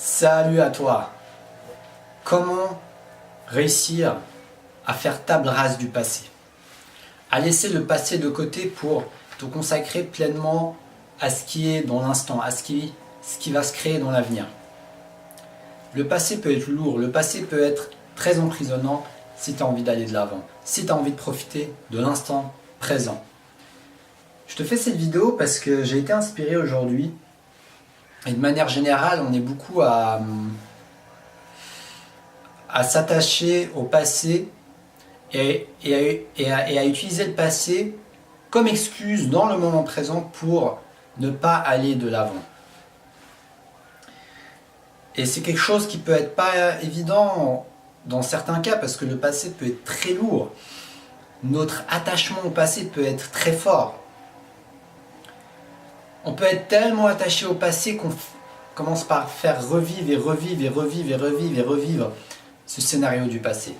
Salut à toi! Comment réussir à faire table rase du passé? À laisser le passé de côté pour te consacrer pleinement à ce qui est dans l'instant, à ce qui va se créer dans l'avenir. Le passé peut être lourd, le passé peut être très emprisonnant si tu as envie d'aller de l'avant, si tu as envie de profiter de l'instant présent. Je te fais cette vidéo parce que j'ai été inspiré aujourd'hui. Et de manière générale, on est beaucoup à s'attacher au passé et à utiliser le passé comme excuse dans le moment présent pour ne pas aller de l'avant. Et c'est quelque chose qui peut être pas évident dans certains cas parce que le passé peut être très lourd. Notre attachement au passé peut être très fort. On peut être tellement attaché au passé qu'on commence par faire revivre ce scénario du passé.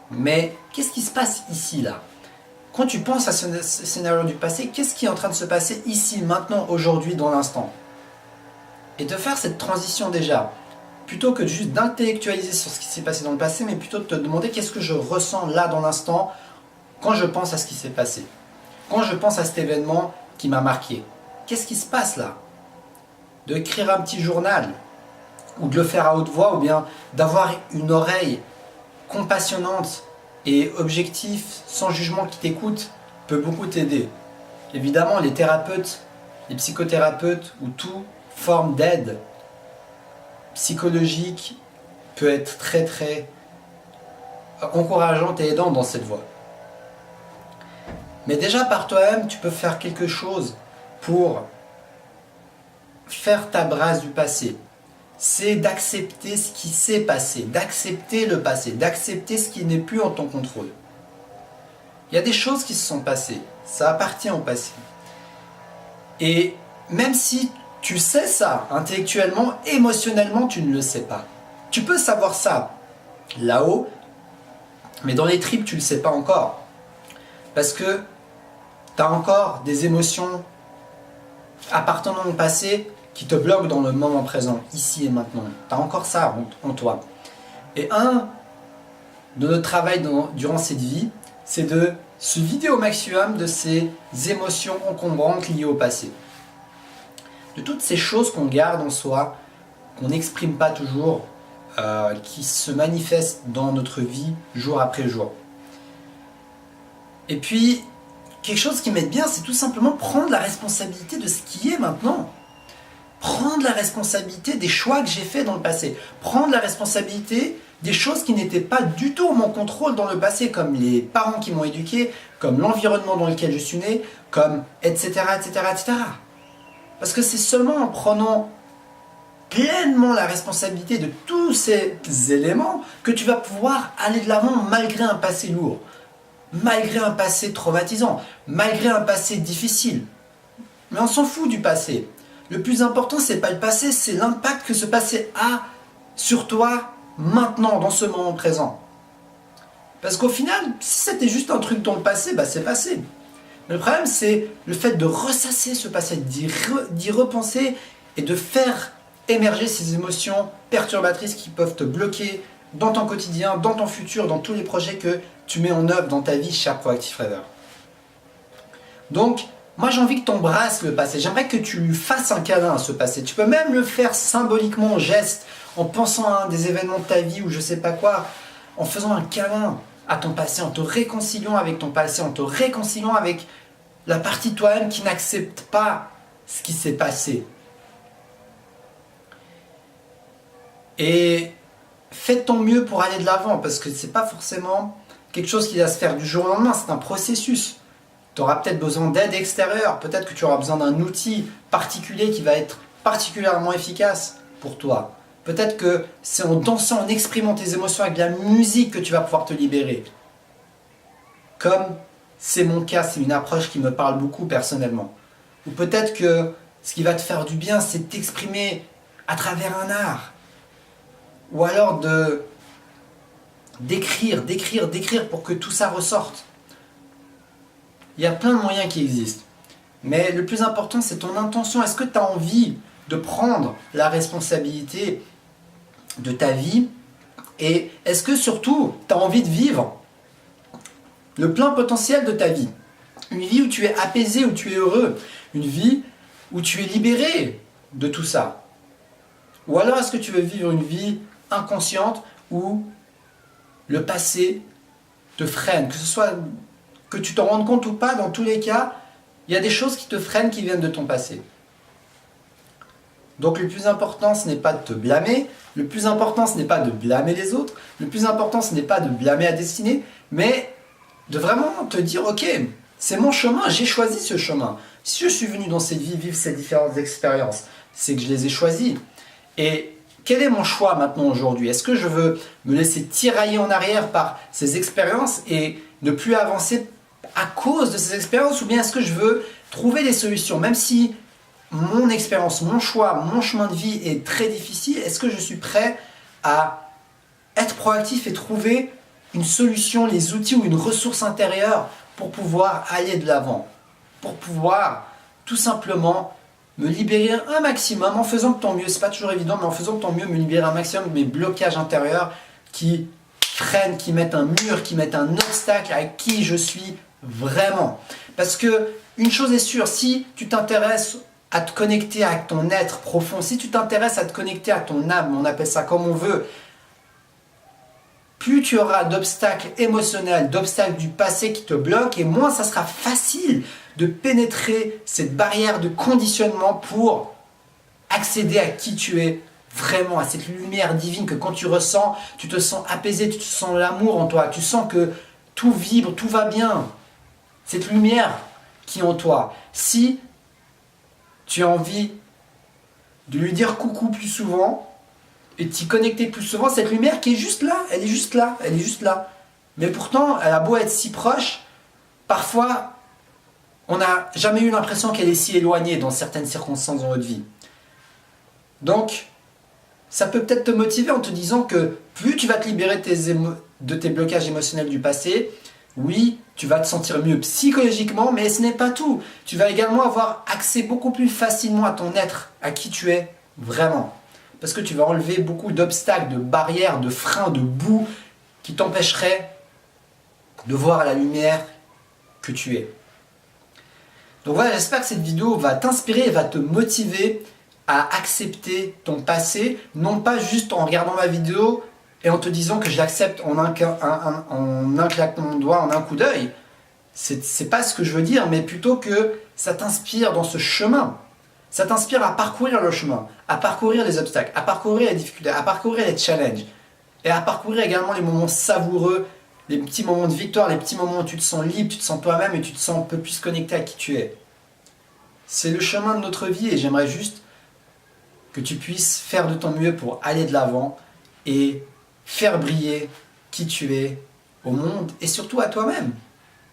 Mais qu'est-ce qui se passe ici, là? Quand tu penses à ce scénario du passé, qu'est-ce qui est en train de se passer ici, maintenant, aujourd'hui, dans l'instant? Et de faire cette transition déjà, plutôt que juste d'intellectualiser sur ce qui s'est passé dans le passé, mais plutôt de te demander qu'est-ce que je ressens là, dans l'instant, quand je pense à ce qui s'est passé. Quand je pense à cet événement qui m'a marqué. Qu'est-ce qui se passe là? D'écrire un petit journal, ou de le faire à haute voix, ou bien d'avoir une oreille compassionnante et objective, sans jugement qui t'écoute, peut beaucoup t'aider. Évidemment, les thérapeutes, les psychothérapeutes, ou toute forme d'aide psychologique peut être très encourageante et aidante dans cette voie. Mais déjà par toi-même, tu peux faire quelque chose pour faire table rase du passé. C'est d'accepter ce qui s'est passé, d'accepter le passé, d'accepter ce qui n'est plus en ton contrôle. Il y a des choses qui se sont passées, ça appartient au passé. Et même si tu sais ça, intellectuellement, émotionnellement, tu ne le sais pas. Tu peux savoir ça là-haut, mais dans les tripes, tu ne le sais pas encore. Parce que tu as encore des émotions appartenant au passé qui te bloquent dans le moment présent, ici et maintenant. Tu as encore ça en toi. Et un de notre travail durant cette vie, c'est de se vider au maximum de ces émotions encombrantes liées au passé. De toutes ces choses qu'on garde en soi, qu'on n'exprime pas toujours, qui se manifestent dans notre vie jour après jour. Et puis, quelque chose qui m'aide bien, c'est tout simplement prendre la responsabilité de ce qui est maintenant. Prendre la responsabilité des choix que j'ai faits dans le passé. Prendre la responsabilité des choses qui n'étaient pas du tout en mon contrôle dans le passé, comme les parents qui m'ont éduqué, comme l'environnement dans lequel je suis né, comme etc. Parce que c'est seulement en prenant pleinement la responsabilité de tous ces éléments que tu vas pouvoir aller de l'avant malgré un passé lourd. Malgré un passé traumatisant, malgré un passé difficile. Mais on s'en fout du passé. Le plus important, c'est pas le passé, c'est l'impact que ce passé a sur toi maintenant, dans ce moment présent. Parce qu'au final, si c'était juste un truc dans le passé, bah c'est passé. Mais le problème, c'est le fait de ressasser ce passé, d'y repenser et de faire émerger ces émotions perturbatrices qui peuvent te bloquer dans ton quotidien, dans ton futur, dans tous les projets que tu mets en œuvre dans ta vie, cher Proactive Rêveur. Donc, moi j'ai envie que tu embrasses le passé. J'aimerais que tu lui fasses un câlin à ce passé. Tu peux même le faire symboliquement en geste, en pensant à des événements de ta vie ou je sais pas quoi, en faisant un câlin à ton passé, en te réconciliant avec ton passé, en te réconciliant avec la partie de toi-même qui n'accepte pas ce qui s'est passé. Et fais de ton mieux pour aller de l'avant, parce que c'est pas forcément quelque chose qui va se faire du jour au lendemain, c'est un processus. Tu auras peut-être besoin d'aide extérieure, peut-être que tu auras besoin d'un outil particulier qui va être particulièrement efficace pour toi. Peut-être que c'est en dansant, en exprimant tes émotions avec de la musique que tu vas pouvoir te libérer. Comme c'est mon cas, c'est une approche qui me parle beaucoup personnellement. Ou peut-être que ce qui va te faire du bien, c'est t'exprimer à travers un art. Ou alors d'écrire pour que tout ça ressorte. Il y a plein de moyens qui existent. Mais le plus important, c'est ton intention. Est-ce que tu as envie de prendre la responsabilité de ta vie? Et est-ce que surtout, tu as envie de vivre le plein potentiel de ta vie? Une vie où tu es apaisé, où tu es heureux. Une vie où tu es libéré de tout ça. Ou alors est-ce que tu veux vivre une vie inconsciente où le passé te freine? Que ce soit que tu t'en rendes compte ou pas, dans tous les cas, il y a des choses qui te freinent qui viennent de ton passé. Donc le plus important, ce n'est pas de te blâmer. Le plus important, ce n'est pas de blâmer les autres. Le plus important, ce n'est pas de blâmer la destinée, mais de vraiment te dire, ok, c'est mon chemin, j'ai choisi ce chemin. Si je suis venu dans cette vie vivre ces différentes expériences, c'est que je les ai choisies. Et quel est mon choix maintenant aujourd'hui? Est-ce que je veux me laisser tirailler en arrière par ces expériences et ne plus avancer à cause de ces expériences, ou bien est-ce que je veux trouver des solutions? Même si mon expérience, mon choix, mon chemin de vie est très difficile, est-ce que je suis prêt à être proactif et trouver une solution, les outils ou une ressource intérieure pour pouvoir aller de l'avant, pour pouvoir tout simplement me libérer un maximum en faisant de ton mieux. C'est pas toujours évident, mais en faisant de ton mieux, me libérer un maximum de mes blocages intérieurs qui freinent, qui mettent un mur, qui mettent un obstacle à qui je suis vraiment. Parce que une chose est sûre, si tu t'intéresses à te connecter à ton être profond, si tu t'intéresses à te connecter à ton âme, on appelle ça comme on veut, plus tu auras d'obstacles émotionnels, d'obstacles du passé qui te bloquent, et moins ça sera facile de pénétrer cette barrière de conditionnement pour accéder à qui tu es vraiment, à cette lumière divine que quand tu ressens, tu te sens apaisé, tu te sens l'amour en toi, tu sens que tout vibre, tout va bien. Cette lumière qui est en toi. Si tu as envie de lui dire coucou plus souvent et t'y connecter plus souvent, cette lumière qui est juste là, elle est juste là, elle est juste là. Mais pourtant, elle a beau être si proche, parfois, on n'a jamais eu l'impression qu'elle est si éloignée dans certaines circonstances dans notre vie. Donc, ça peut peut-être te motiver en te disant que plus tu vas te libérer de tes blocages émotionnels du passé, oui, tu vas te sentir mieux psychologiquement, mais ce n'est pas tout. Tu vas également avoir accès beaucoup plus facilement à ton être, à qui tu es vraiment. Parce que tu vas enlever beaucoup d'obstacles, de barrières, de freins, de boue qui t'empêcheraient de voir la lumière que tu es. Donc voilà, j'espère que cette vidéo va t'inspirer et va te motiver à accepter ton passé, non pas juste en regardant ma vidéo et en te disant que je l'accepte en un claquement de doigts, en un coup d'œil. C'est pas ce que je veux dire, mais plutôt que ça t'inspire dans ce chemin. Ça t'inspire à parcourir le chemin, à parcourir les obstacles, à parcourir les difficultés, à parcourir les challenges et à parcourir également les moments savoureux, les petits moments de victoire, les petits moments où tu te sens libre, tu te sens toi-même et tu te sens un peu plus connecté à qui tu es. C'est le chemin de notre vie et j'aimerais juste que tu puisses faire de ton mieux pour aller de l'avant et faire briller qui tu es au monde et surtout à toi-même,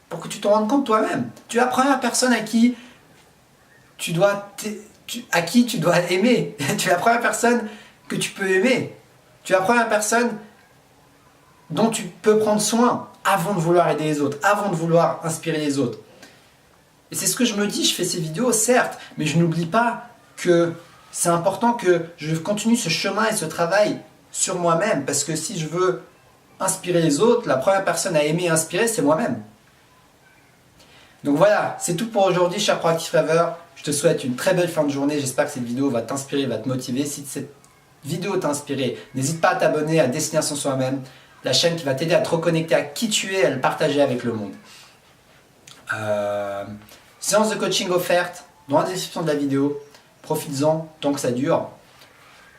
pour que tu te rendes compte toi-même. Tu es la première personne à qui tu dois aimer. Tu es la première personne que tu peux aimer. Tu es la première personne dont tu peux prendre soin avant de vouloir aider les autres, avant de vouloir inspirer les autres. Et c'est ce que je me dis, je fais ces vidéos, certes, mais je n'oublie pas que c'est important que je continue ce chemin et ce travail sur moi-même, parce que si je veux inspirer les autres, la première personne à aimer et inspirer, c'est moi-même. Donc voilà, c'est tout pour aujourd'hui, cher Proactive Rêveur. Je te souhaite une très belle fin de journée. J'espère que cette vidéo va t'inspirer, va te motiver. Si cette vidéo t'a inspiré, n'hésite pas à t'abonner à Destination Soi-même, la chaîne qui va t'aider à te reconnecter à qui tu es et à le partager avec le monde. Séance de coaching offerte dans la description de la vidéo. Profites-en tant que ça dure.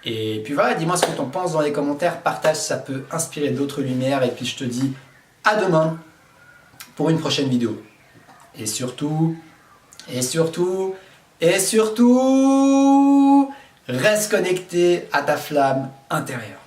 Et puis voilà, dis-moi ce que tu en penses dans les commentaires. Partage, ça peut inspirer d'autres lumières. Et puis je te dis à demain pour une prochaine vidéo. Et surtout, reste connecté à ta flamme intérieure.